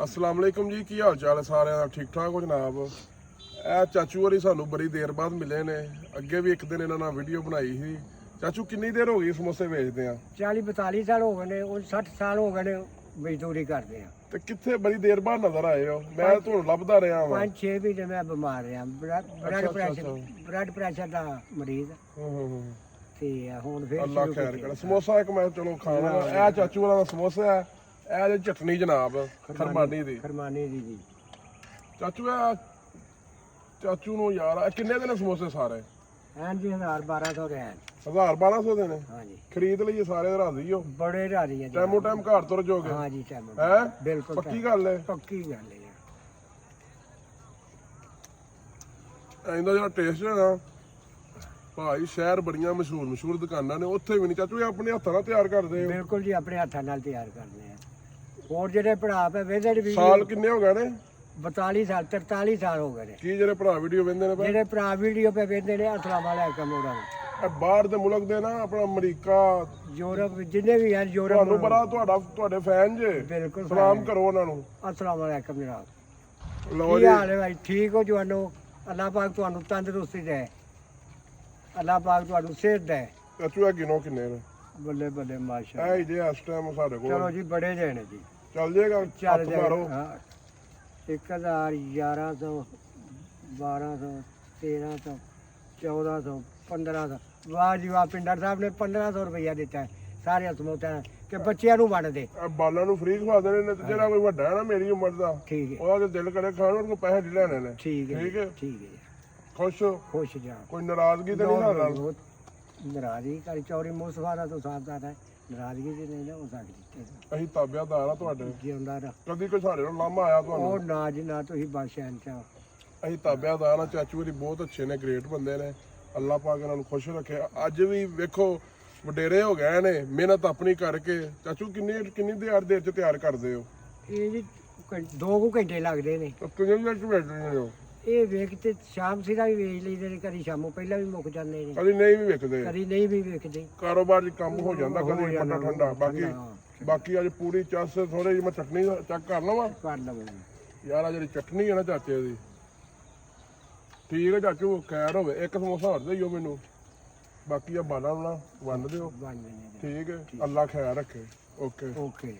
अस्सलाम वालेकुम जी, की हाल चाल है सारे दा? ठीक ठाक हो जनाब? ਇਹ ਚਾਚੂ ਹੋਰੀ ਸਾਨੂੰ ਬੜੀ ਦੇਰ ਬਾਅਦ ਮਿਲੇ ਨੇ। ਅੱਗੇ ਵੀ ਇੱਕ ਦਿਨ ਇਹਨਾਂ ਨਾਲ ਵੀਡੀਓ ਬਣਾਈ ਸੀ। ਚਾਚੂ ਕਿੰਨੀ ਦੇਰ ਹੋ ਗਈ ਸਮੋਸੇ ਵੇਚਦੇ ਆ? 40-42 ਸਾਲ ਹੋ ਗਏ ਨੇ, ਉਹ 60 ਸਾਲ ਹੋ ਗਏ ਨੇ ਮਜ਼ਦੂਰੀ ਕਰਦੇ ਆ। ਤੇ ਕਿੱਥੇ ਬੜੀ ਦੇਰ ਬਾਅਦ ਨਜ਼ਰ ਆਏ ਹੋ? ਮੈਂ ਤੁਹਾਨੂੰ ਲੱਭਦਾ ਰਿਹਾ ਵਾਂ। 5-6 ਮਹੀਨੇ ਮੈਂ ਬਿਮਾਰ ਰਿਹਾ, ਬਲੱਡ ਪ੍ਰੈਸ਼ਰ ਦਾ ਮਰੀਜ਼। ਤੇ ਹੁਣ ਫਿਰ ਅੱਲਾ ਖੈਰ ਕਰੇ। ਸਮੋਸਾ ਇੱਕ ਮੈਂ ਚਲੋ ਖਾਣਾ। ਇਹ ਚਾਚੂ ਵਾਲਾ ਦਾ ਸਮੋਸਾ ਹੈ, ਇਹ ਜੇ ਚਟਨੀ ਜਨਾਬ ਖਰਮਾਨੀ ਦੀ। ਖਰਮਾਨੀ ਦੀ ਜੀ ਚਾਚੂ ਇਹ ਚਾਚੂ ਨੂੰ ਯਾਰ ਇਹ ਕਿੰਨੇ ਦੇ ਨੇ ਸਮੋਸੇ ਸਾਰੇ? ਹਾਂਜੀ 1000-1200 ਦੇ ਹਨ। 1000-1200 ਦੇ ਨੇ? ਹਾਂਜੀ ਖਰੀਦ ਲਈਏ ਸਾਰੇ ਰਾਜ਼ੀ ਹੋ? ਬੜੇ ਰਾਜੀ ਆ ਜੀ। ਟਾਈਮੋ ਟਾਈਮ ਘਰ ਤੁਰ ਜਾਓਗੇ? ਹਾਂਜੀ ਟਾਈਮ ਹੈ ਬਿਲਕੁਲ ਪੱਕੀ ਗੱਲ ਹੈ? ਪੱਕੀ ਗੱਲ ਹੈ। ਇਹਦਾ ਜਿਹੜਾ ਟੇਸਟ ਹੈ ਨਾ ਭਾਈ, ਸ਼ਹਿਰ ਬੜੀਆਂ ਮਸ਼ਹੂਰ ਦੁਕਾਨਾਂ ਨੇ, ਉੱਥੇ ਵੀ ਨਹੀਂ ਚਾਚੂ ਇਹ ਆਪਣੇ ਹੱਥਾਂ ਨਾਲ ਤਿਆਰ ਕਰਦੇ ਹੋ? ਬਿਲਕੁਲ ਜੀ, ਆਪਣੇ ਹੱਥਾਂ ਨਾਲ ਤਿਆਰ ਕਰਦੇ ਆ। ਹੋਰ ਜਿਹੜੇ ਭਰਾ ਪੈ ਵੇਦੇ ਵੀ ਸਾਲ ਕਿੰਨੇ ਹੋ ਗਏ ਨੇ? 42 ਸਾਲ 43 ਸਾਲ ਹੋ ਗਏ ਨੇ। ਕੀ ਜਿਹੜੇ ਭਰਾ ਵੀਡੀਓ ਵੇਂਦੇ ਨੇ? ਜਿਹੜੇ ਭਰਾ ਵੀਡੀਓ ਪੇ ਵੇਂਦੇ ਨੇ ਅਸਲਾਮ ਵਾਲੇਕਮ ਉਹਨਾਂ ਨੂੰ। ਇਹ ਬਾਹਰ ਦੇ ਮੁਲਕ ਦੇ ਨਾ, ਆਪਣਾ ਅਮਰੀਕਾ, ਯੂਰਪ, ਜਿੰਨੇ ਵੀ ਹਨ ਯੂਰਪ। ਤੁਹਾਨੂੰ ਬੜਾ ਤੁਹਾਡੇ ਫੈਨ ਜੇ। ਬਿਲਕੁਲ ਸਲਾਮ ਕਰੋ ਉਹਨਾਂ ਨੂੰ। ਅਸਲਾਮ ਵਾਲੇਕਮ ਜਨਾਬ। ਲਓ ਕੀ ਜੀ, ਹਾਲ ਹੈ ਭਾਈ? ਠੀਕ ਹੋ ਜਵਾਨੋ? ਅੱਲਾਹ ਪਾਕ ਤੁਹਾਨੂੰ ਤੰਦਰੁਸਤੀ ਦੇ, ਅੱਲਾਹ ਪਾਕ ਤੁਹਾਨੂੰ ਸਿਹਤ ਦੇ। ਚਾਚੂ ਇਹ ਗਿਣੋ ਕਿੰਨੇ ਨੇ? ਬੱਲੇ ਬੱਲੇ ਮਾਸ਼ਾ। ਇਹ ਜੇ ਇਸ ਟਾਈਮ ਸਾਡੇ ਕੋਲ ਚਲੋ ਜੀ, ਬੜੇ ਜਣੇ ਜੀ। ਚੱਲ ਜਾਏਗਾ? ਚੱਲ ਹੱਥ ਜਾਏ। ਮਾਰੋ। 1000, 1100, 1200, 1300, 1400, 1500। ਵਾਹ ਜੀ ਵਾਹ, ਪਿੰਡਰ ਸਾਹਿਬ ਨੇ 1500 ਰੁਪਇਆ ਦਿੱਤਾ ਹੈ ਸਾਰੇ ਸਮੋਸਿਆਂ ਕਿ ਬੱਚਿਆਂ ਨੂੰ ਵੰਡਦੇ। ਇਹ ਬਾਲਾਂ ਨੂੰ ਫ੍ਰੀ ਖਵਾ ਦੇਣੇ ਨੇ, ਤੇ ਜਿਹੜਾ ਕੋਈ ਵੱਡਾ ਹੈ ਨਾ ਮੇਰੀ ਉਮਰ ਦਾ, ਠੀਕ ਹੈ ਉਹਦਾ ਜੇ ਦਿਲ ਕਰੇ ਖਾਣ, ਉਹਨੂੰ ਪੈਸੇ ਦੇ ਲੈਣੇ ਨੇ। ਠੀਕ ਹੈ ਠੀਕ ਹੈ? ਠੀਕ ਹੈ। ਖੁਸ਼ ਹੋ? ਖੁਸ਼ ਜਾ। ਕੋਈ ਨਾਰਾਜ਼ਗੀ ਤੇ ਨਹੀਂ ਸਾਡੇ ਨਾਲ? ਨਾਰਾਜ਼ਗੀ ਕਰੀ ਚੌਰੀ ਮੁਸਵਾਰਾ ਤੋਂ ਸਾਵਧਾਨ ਹੈ। ਨਾਰਾਜ਼ਗੀ ਜੀ ਨਹੀਂ ਨਾ ਹੋ ਸਕਦੀ। ਅਸੀਂ ਤਾਬਿਆਦਾਰ ਆ ਤੁਹਾਡੇ। ਜਿਉਂਦਾ ਰਹ। ਕਦੀ ਕੋਈ ਸਾਡੇ ਨਾਲ ਲਾਮਾ ਆਇਆ ਤੁਹਾਨੂੰ? ਉਹ ਨਾ ਜੀ ਨਾ, ਤੁਸੀਂ ਬਾਦਸ਼ਾਹ ਚਾਹ। ਅਸੀਂ ਤਾਬਿਆਦਾਰ ਆ। ਚਾਚੂ ਜੀ ਬਹੁਤ ਅੱਛੇ ਨੇ, ਗ੍ਰੇਟ ਬੰਦੇ ਨੇ। ਅੱਲਾਹ ਪਾਕ ਇਹਨਾਂ ਨੂੰ ਖੁਸ਼ ਰੱਖੇ। ਅੱਜ ਵੀ ਵੇਖੋ ਵਡੇਰੇ ਹੋ ਗਏ ਨੇ, ਮਿਹਨਤ ਆਪਣੀ ਕਰਕੇ। ਚਾਚੂ ਕਿੰਨੀ ਦੇਰ ਚ ਤਿਆਰ ਕਰਦੇ ਹੋ? ਇਹ ਜੀ 2 ਘੰਟੇ ਲੱਗਦੇ ਨੇ। ਕਿੰਨੇ ਮਿੰਟ ਬੈਠਦੇ ਹੋ? ਇਹ ਵੇਖ ਤੇ ਸ਼ਾਮ ਸਿਰਾ ਵੀ ਵੇਚ ਲਈਦੇ ਨੇ, ਕਦੀ ਸ਼ਾਮੋਂ ਪਹਿਲਾਂ ਵੀ ਮੁੱਕ ਜਾਂਦੇ ਨੇ, ਕਦੀ ਨਹੀਂ ਵੀ ਵਿਕਦੇ। ਕਦੀ ਨਹੀਂ ਵੀ ਵੇਖਦੇ। ਕਾਰੋਬਾਰ ਚ ਕੰਮ ਹੋ ਜਾਂਦਾ, ਕਦੀ ਠੰਡਾ ਠੰਡਾ। ਬਾਕੀ ਅੱਜ ਪੂਰੀ ਚੱਸ। ਥੋੜੀ ਜਿਹੀ ਮੈਂ ਚਟਨੀ ਚੈੱਕ ਕਰ ਲਵਾਂ? ਕਰ ਲਵਾਂ। ਯਾਰ ਆ ਜਿਹੜੀ ਚਟਨੀ ਹੈ ਨਾ ਚਾਚੇ ਦੀ, ਠੀਕ ਹੈ ਚਾਚੂ, ਖੈਰ ਹੋਵੇ। ਇੱਕ ਸਮੋਸਾ ਹੋਰ ਦੇਈਓ ਮੈਨੂੰ, ਬਾਕੀ ਆ ਬਾਲਾਂ ਨਾਲ ਵੰਡ ਦਿਓ। ਠੀਕ ਹੈ? ਅੱਲਾ ਖੈਰ ਰੱਖੇ। Okay okay.